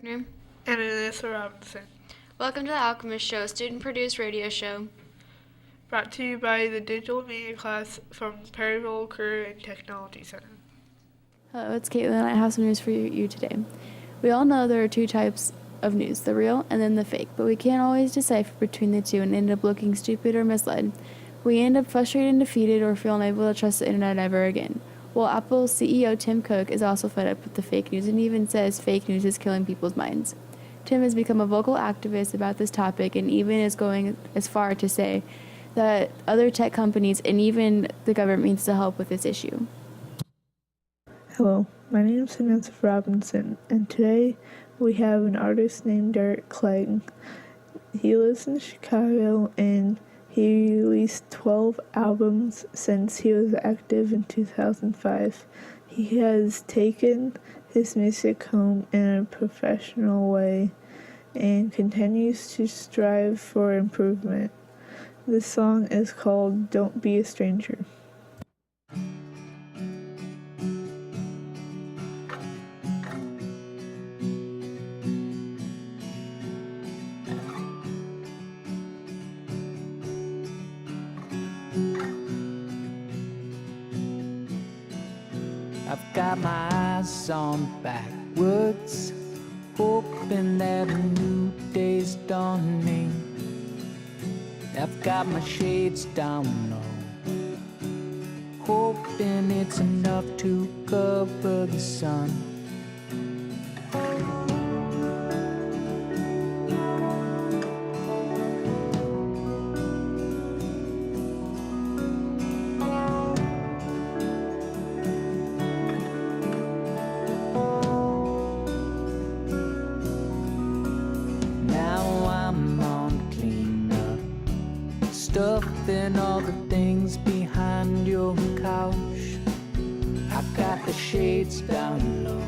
Wagner. And Anissa Robinson. Welcome to the Alchemist Show, a student-produced radio show. Brought to you by the Digital Media class from Perryville Career and Technology Center. Hello, it's Caitlin, and I have some news for you today. We all know there are two types of news, the real and then the fake, but we can't always decipher between the two and end up looking stupid or misled. We end up frustrated and defeated or feel unable to trust the internet ever again. Well, Apple's CEO Tim Cook is also fed up with the fake news and even says fake news is killing people's minds. Tim has become a vocal activist about this topic and even is going as far to say that other tech companies and even the government needs to help with this issue. Hello, my name is Anissa Robinson, and today we have an artist named Derek Clegg. He lives in Chicago, and he released 12 albums since he was active in 2005. He has taken his music home in a professional way and continues to strive for improvement. This song is called Don't Be a Stranger. I've got my eyes on backwards, hoping that a new day's dawning. I've got my shades down low, hoping it's enough to cover the sun. Stuffing all the things behind your couch. I got the shades down low,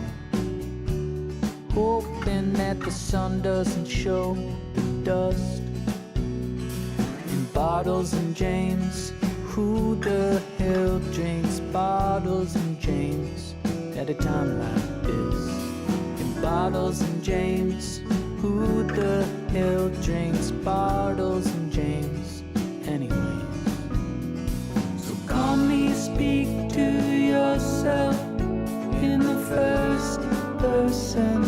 hoping that the sun doesn't show the dust. In bottles and James, who the hell drinks bottles and James at a time like this? In bottles and James, who the hell drinks bottles and James anyways? So calmly speak to yourself in the first person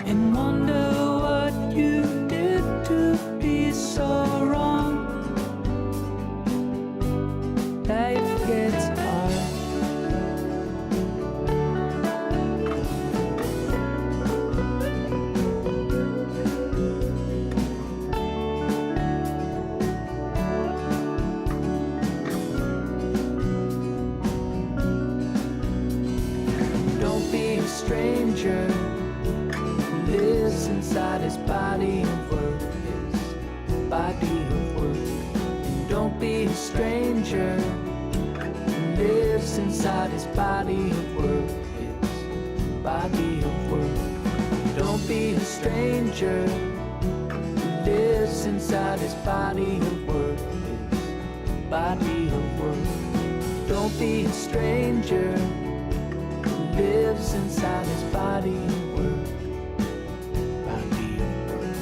and wonder what you did to be so wrong. Life gets hard. Stranger who lives inside his body of work, his body of work. Don't be a stranger who lives inside his body of work, his body of work. Don't be a stranger who lives inside his body of work, his body of work. Don't be a stranger lives inside his body of work, body of work.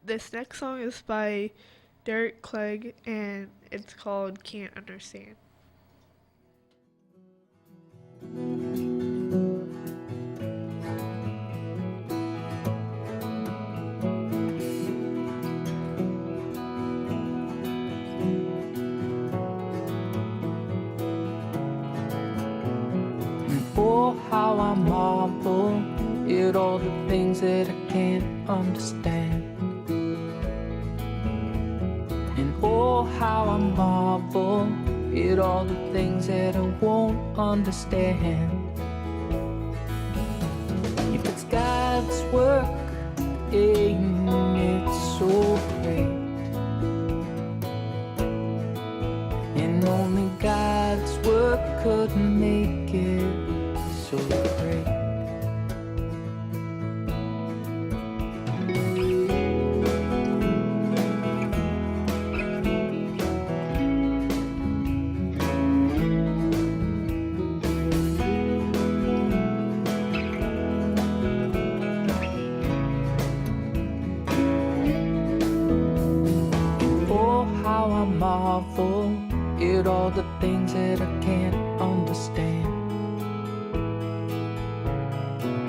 This next song is by Derek Clegg, and it's called Can't Understand. Oh, how I marvel at all the things that I can't understand. And oh, how I marvel at all the things that I won't understand. If it's God's work, ain't it so great? And only God's work could make it so great. marvel at all the things that I can't understand.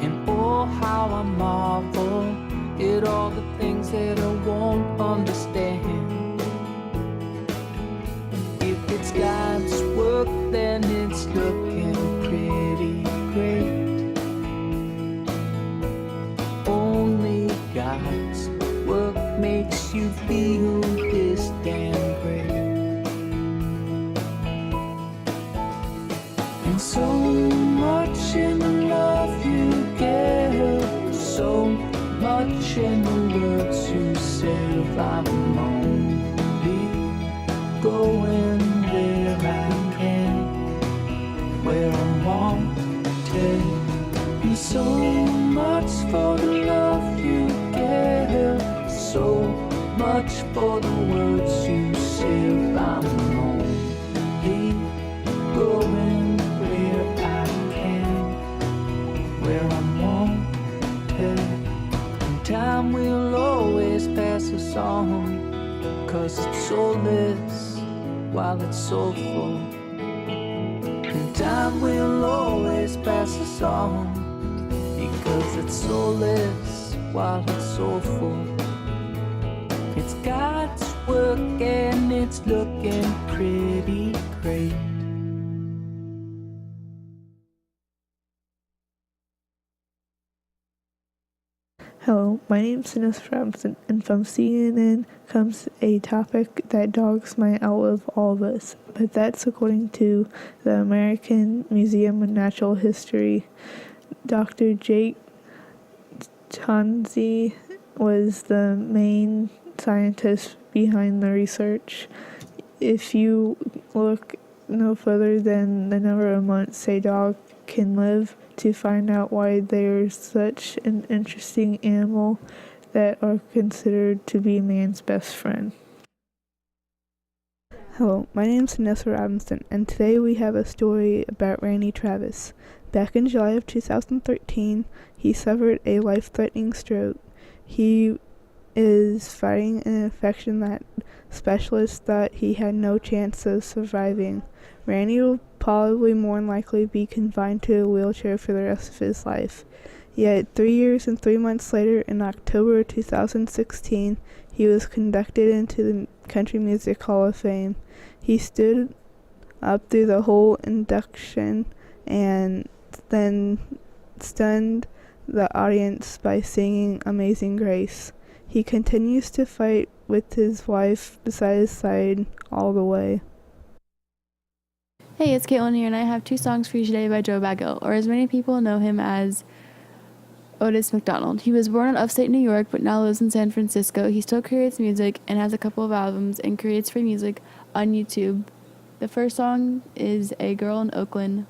And oh, how I marvel at all the things that I won't understand. If it's God's work, then it's looking pretty great. Only God's work makes you feel this damn great. And so much in the love you give, so much in the words you say. I'm only going where I can, where I'm wanted. And so much for the love you give, so much for the words you say. I'm only going where I can, where I'm wanted. And time will always pass us on, 'cause it's soulless while it's soulful. And time will always pass us on, because it's soulless while it's soulful. It's God's work and it's looking pretty great. Hello, my name is Vanessa Robinson, and from CNN comes a topic that dogs might outlive all of us, but that's according to the American Museum of Natural History. Dr. Jake Tonzi was the main scientist behind the research. If you look no further than the number of months a dog can live to find out why they're such an interesting animal that are considered to be man's best friend. Hello, my name is Vanessa Robinson, and today we have a story about Randy Travis. Back in July of 2013, he suffered a life-threatening stroke. He is fighting an infection that specialists thought he had no chance of surviving. Randy will probably more than likely be confined to a wheelchair for the rest of his life. Yet 3 years and 3 months later, in October 2016, he was conducted into the Country Music Hall of Fame. He stood up through the whole induction and then stunned the audience by singing Amazing Grace. He continues to fight with his wife beside his side all the way. Hey, it's Caitlin here, and I have 2 songs for you today by Joe Bagel, or as many people know him as Otis McDonald. He was born in upstate New York, but now lives in San Francisco. He still creates music and has a couple of albums and creates free music on YouTube. The first song is A Girl in Oakland.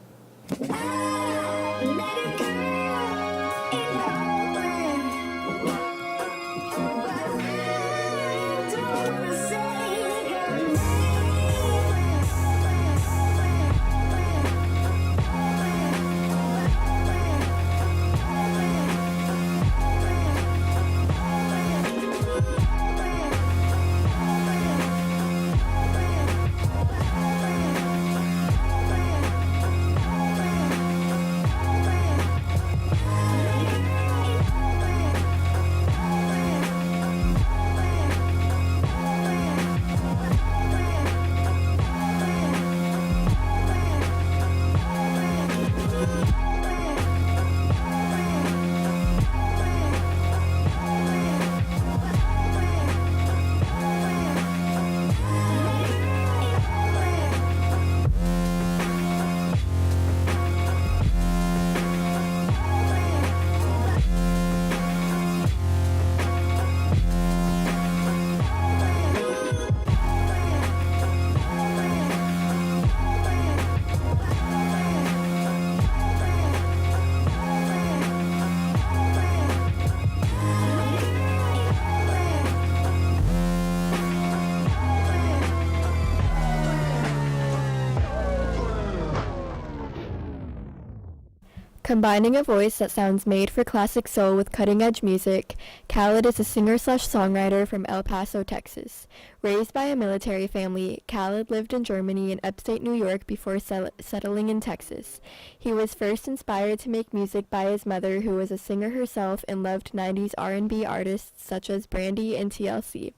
Combining a voice that sounds made for classic soul with cutting-edge music, Khaled is a singer-slash-songwriter from El Paso, Texas. Raised by a military family, Khaled lived in Germany and upstate New York before settling in Texas. He was first inspired to make music by his mother, who was a singer herself and loved 90s R&B artists such as Brandy and TLC.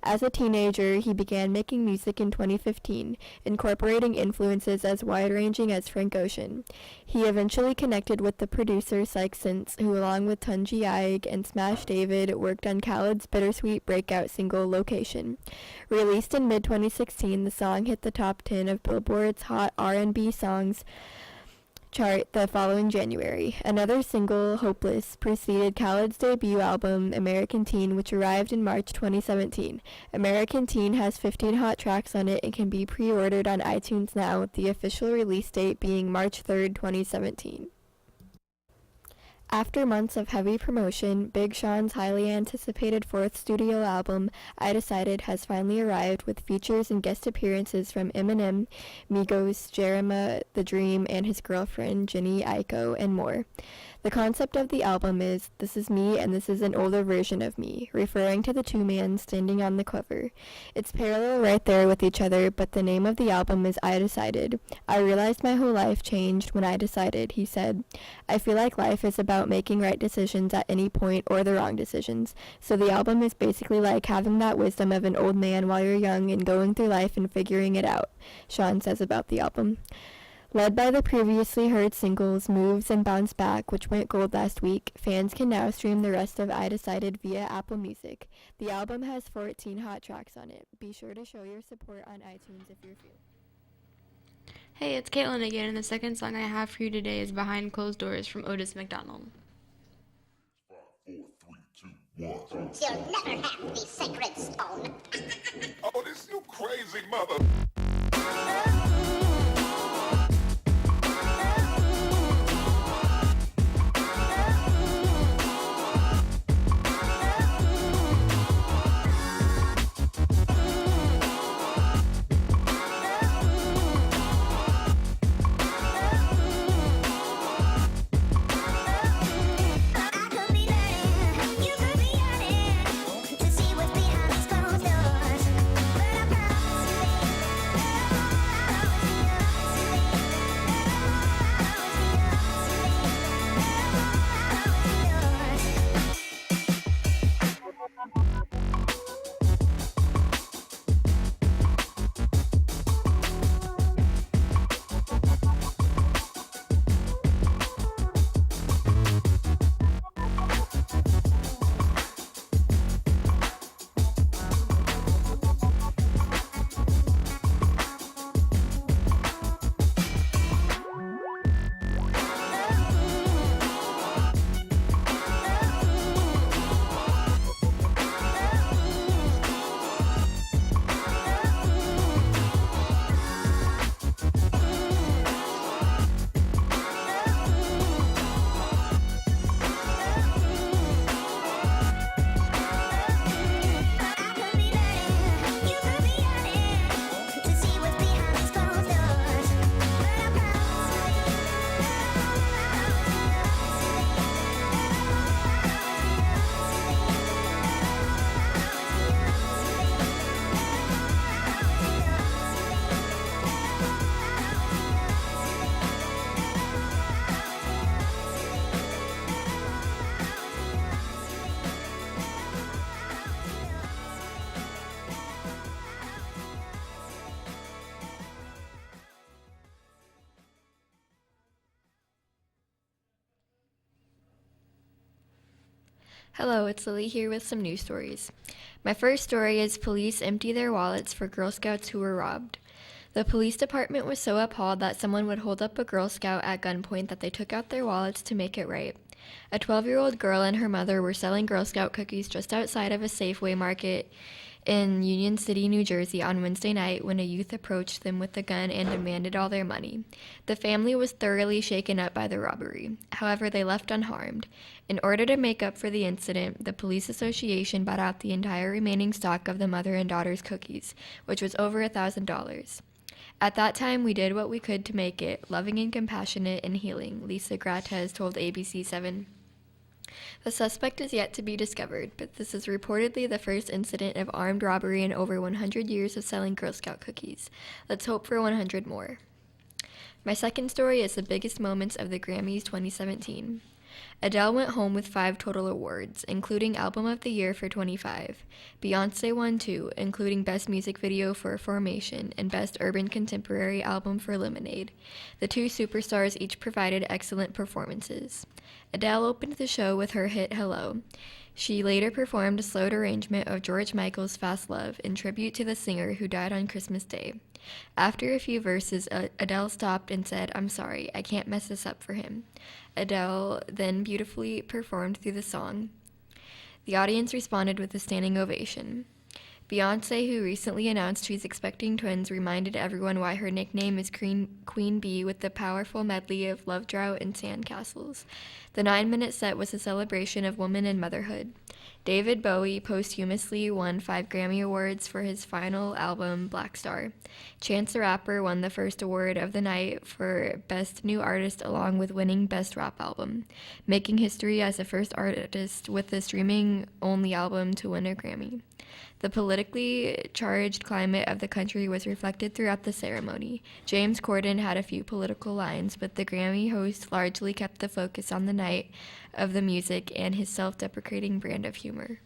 As a teenager, he began making music in 2015, incorporating influences as wide-ranging as Frank Ocean. He eventually connected with the producer Syke Since, who along with Tunji Ike and Smash David worked on Khaled's bittersweet breakout single Location. Released in mid-2016, the song hit the top 10 of Billboard's Hot R&B Songs chart the following January. Another single, Hopeless, preceded Khaled's debut album, American Teen, which arrived in March 2017. American Teen has 15 hot tracks on it and can be pre-ordered on iTunes now, with the official release date being March 3rd, 2017. After months of heavy promotion, Big Sean's highly anticipated fourth studio album, I Decided, has finally arrived with features and guest appearances from Eminem, Migos, Jeremiah, The Dream, and his girlfriend, Jenny Aiko, and more. The concept of the album is, this is me and this is an older version of me, referring to the two men standing on the cover. It's parallel right there with each other, but the name of the album is I Decided. I realized my whole life changed when I decided, he said. I feel like life is about making right decisions at any point or the wrong decisions, so the album is basically like having that wisdom of an old man while you're young and going through life and figuring it out, Sean says about the album. Led by the previously heard singles Moves and Bounce Back, which went gold last week, fans can now stream the rest of I Decided via Apple Music. The album has 14 hot tracks on it. Be sure to show your support on iTunes if you're feeling. Hey, it's Caitlin again, and the second song I have for you today is Behind Closed Doors from Otis McDonald. 5, 4, 3, 2, 1. You'll never have the sacred stone. Oh, this you crazy mother. Hello, it's Lily here with some news stories. My first story is police empty their wallets for Girl Scouts who were robbed. The police department was so appalled that someone would hold up a Girl Scout at gunpoint that they took out their wallets to make it right. A 12-year-old girl and her mother were selling Girl Scout cookies just outside of a Safeway market in Union City, New Jersey on Wednesday night when a youth approached them with a gun and demanded all their money. The family was thoroughly shaken up by the robbery. However, they left unharmed. In order to make up for the incident, the police association bought out the entire remaining stock of the mother and daughter's cookies, which was over $1,000. At that time, we did what we could to make it loving and compassionate and healing, Lisa Gratez told ABC7. The suspect is yet to be discovered, but this is reportedly the first incident of armed robbery in over 100 years of selling Girl Scout cookies. Let's hope for 100 more. My second story is the biggest moments of the Grammys 2017. Adele went home with 5 total awards, including Album of the Year for 25. Beyoncé won 2, including Best Music Video for Formation and Best Urban Contemporary Album for Lemonade. The 2 superstars each provided excellent performances. Adele opened the show with her hit Hello. She later performed a slowed arrangement of George Michael's Fast Love in tribute to the singer who died on Christmas Day. After a few verses, Adele stopped and said, "I'm sorry, I can't mess this up for him." Adele then beautifully performed through the song. The audience responded with a standing ovation. Beyoncé, who recently announced she's expecting twins, reminded everyone why her nickname is Queen Bee with the powerful medley of Love Drought and Sandcastles. The 9-minute set was a celebration of woman and motherhood. David Bowie posthumously won 5 Grammy Awards for his final album, Black Star. Chance the Rapper won the first award of the night for Best New Artist along with winning Best Rap Album, making history as the first artist with the streaming-only album to win a Grammy. The politically charged climate of the country was reflected throughout the ceremony. James Corden had a few political lines, but the Grammy host largely kept the focus on the night of the music and his self-deprecating brand of humor.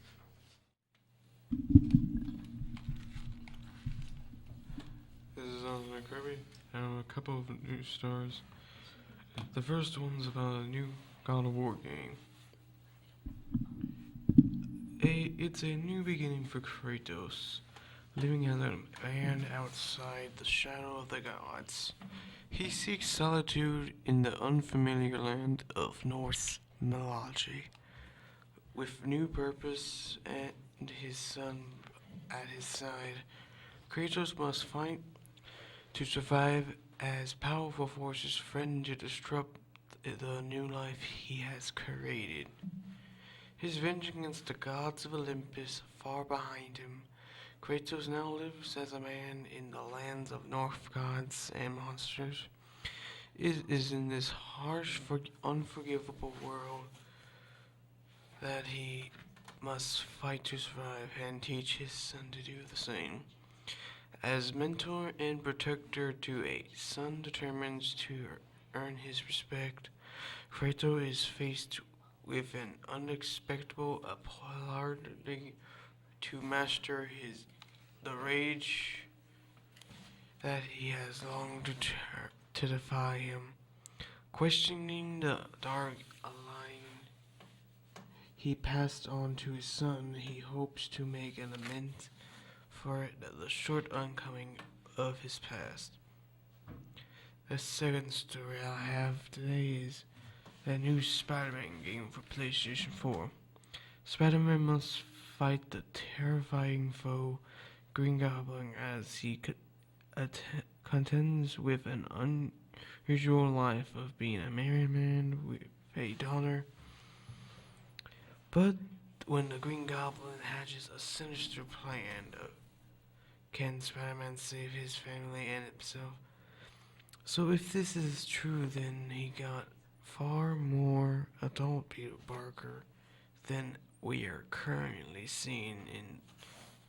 This is Nick Kirby, and a couple of news stories. The first one's about a new God of War game. It's a new beginning for Kratos, living as a man outside the shadow of the gods. He seeks solitude in the unfamiliar land of Norse mythology. With new purpose and his son at his side, Kratos must fight to survive as powerful forces threaten to disrupt the new life he has created. His vengeance against the gods of Olympus far behind him, Kratos now lives as a man in the lands of Norse gods and monsters. It is in this harsh, unforgivable world that he must fight to survive and teach his son to do the same. As mentor and protector to a son determined to earn his respect, Kratos is faced with an unexpected opportunity to master the rage that he has longed to defy him. Questioning the dark line he passed on to his son, he hopes to make an amends for the short oncoming of his past. The second story I have today is a new Spider-Man game for PlayStation 4. Spider-Man must fight the terrifying foe Green Goblin as he contends with an unusual life of being a married man with a daughter. But when the Green Goblin hatches a sinister plan, can Spider-Man save his family and himself? So if this is true, then he got far more adult Peter Parker than we are currently seeing in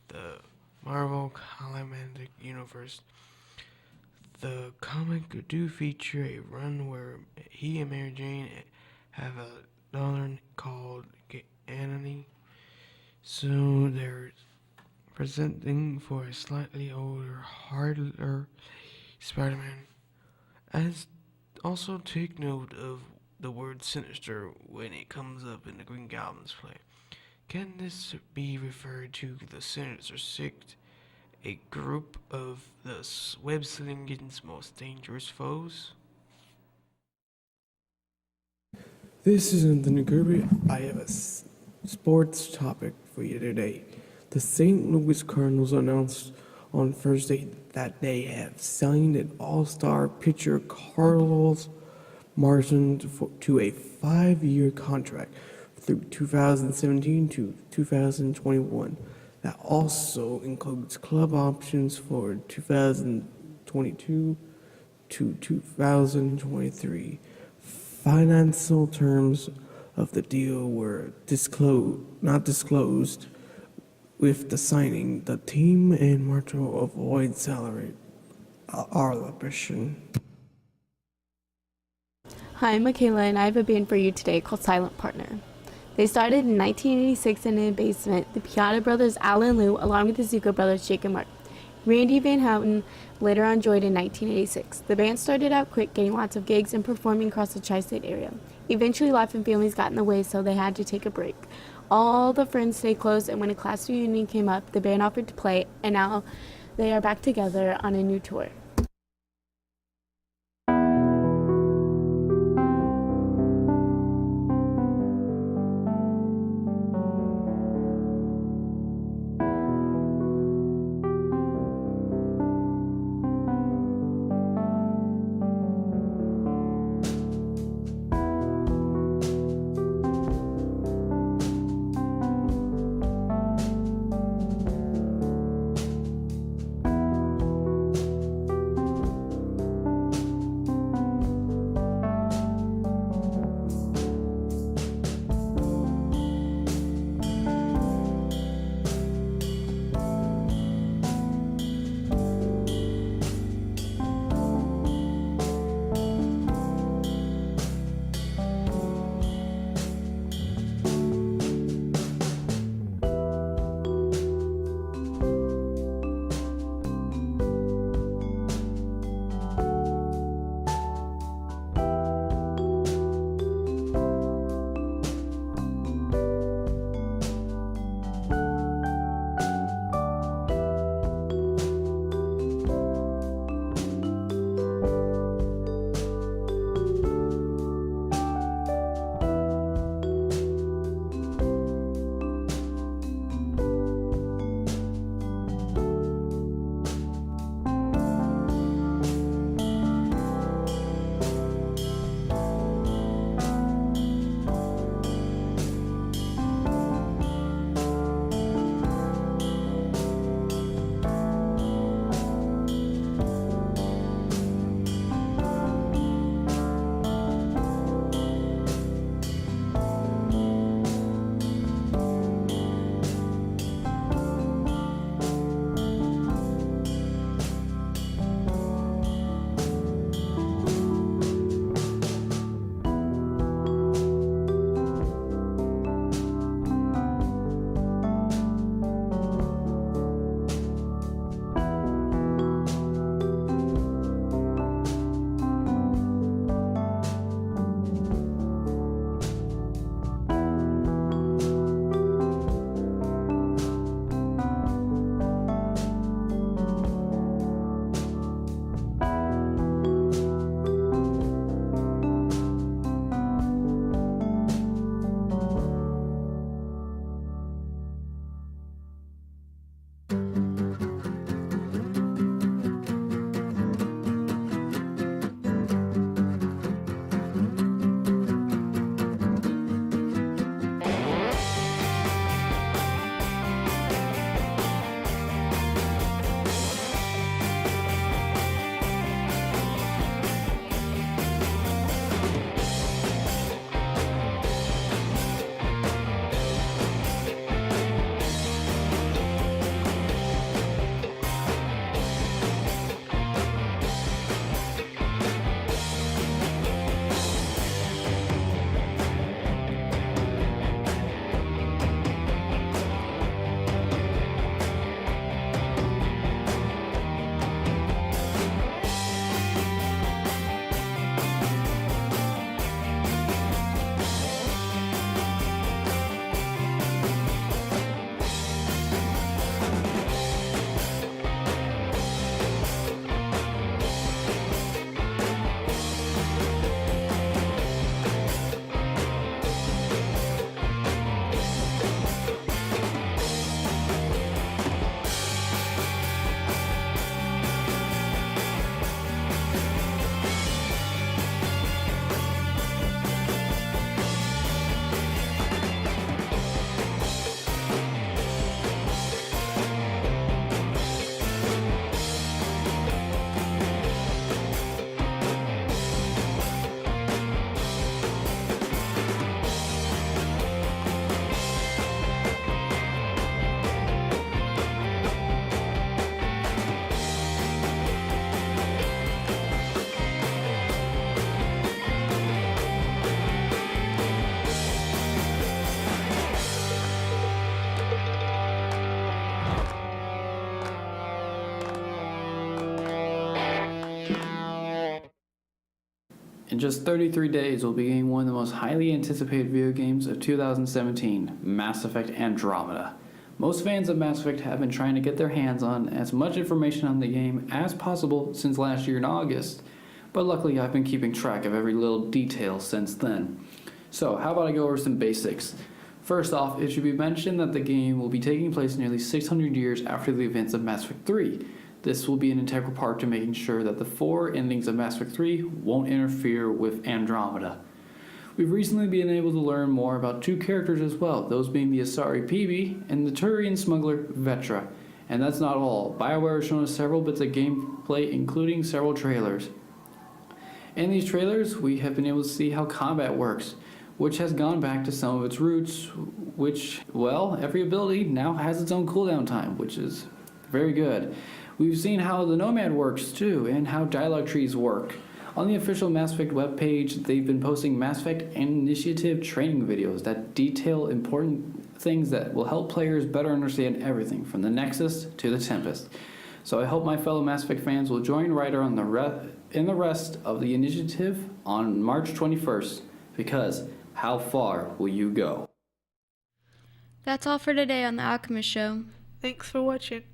the Marvel Cinematic Universe. The comic do feature a run where he and Mary Jane have a daughter called Annie, so they're presenting for a slightly older, harder Spider-Man. As also take note of the word sinister when it comes up in the Green Goblin's play. Can this be referred to the Sinister Six, a group of the web-slinging's most dangerous foes? This is Anthony Kirby. I have a sports topic for you today. The St. Louis Cardinals announced on Thursday that they have signed an all-star pitcher Carlos Martin to a 5-year contract through 2017 to 2021. That also includes club options for 2022 2022 to 2023. Financial terms of the deal were not disclosed. With the signing, the team and Marto avoid salary arbitration. Hi, I'm Michaela, and I have a band for you today called Silent Partner. They started in 1986 in a basement. The Piata brothers, Al and Lou, along with the Zuko brothers, Jake and Mark. Randy Van Houten later on joined in 1986. The band started out quick, getting lots of gigs and performing across the tri-state area. Eventually, life and families got in the way, so they had to take a break. All the friends stayed close, and when a class reunion came up, the band offered to play, and now they are back together on a new tour. In just 33 days, we'll be getting one of the most highly anticipated video games of 2017, Mass Effect Andromeda. Most fans of Mass Effect have been trying to get their hands on as much information on the game as possible since last year in August, but luckily I've been keeping track of every little detail since then. So how about I go over some basics? First off, it should be mentioned that the game will be taking place nearly 600 years after the events of Mass Effect 3. This will be an integral part to making sure that the 4 endings of Mass Effect 3 won't interfere with Andromeda. We've recently been able to learn more about 2 characters as well, those being the Asari Peebee and the Turian smuggler Vetra. And that's not all. BioWare has shown us several bits of gameplay, including several trailers. In these trailers, we have been able to see how combat works, which has gone back to some of its roots, which, well, every ability now has its own cooldown time, which is very good. We've seen how the Nomad works too, and how dialogue trees work. On the official Mass Effect webpage, they've been posting Mass Effect Initiative training videos that detail important things that will help players better understand everything, from the Nexus to the Tempest. So I hope my fellow Mass Effect fans will join Ryder on in the rest of the initiative on March 21st, because how far will you go? That's all for today on The Alchemist Show. Thanks for watching.